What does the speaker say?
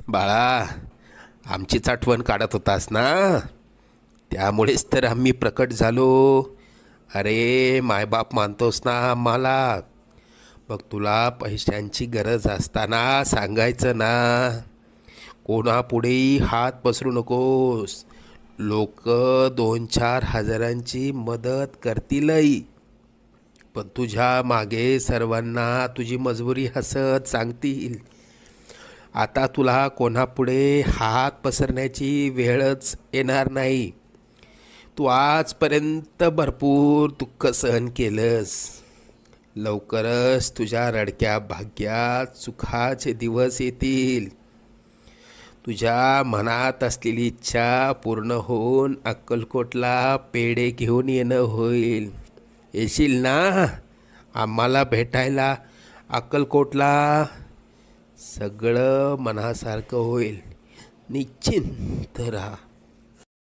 बाळा, आमचीच आठवण काढत होतास ना, त्यामुळेच तर आम्ही प्रकट झालो. अरे मायबाप मानतोस ना आम्हाला, मग तुला पैशांची गरज असताना सांगायचं ना. कोणापुढेही हात पसरू नकोस. लोक 2-4 हजारांची मदत करतीलही, पण तुझ्या मागे सर्वांना तुझी मजबुरी हसत सांगतील. आता तुला कोणापुढे हात पसरण्याची वेळच येणार नाही. तू आजपर्यंत भरपूर दुःख सहन केलंस. लवकरच तुझ्या रडक्या भाग्यात सुखाचे दिवस येतील. तुझ्या मनात असलेली इच्छा पूर्ण होऊन अक्कलकोटला पेढे घेऊन येणं होईल. येशील ना आम्हाला भेटायला अक्कलकोटला? सगळं मनासारखं होईल. निश्चिंत राहा.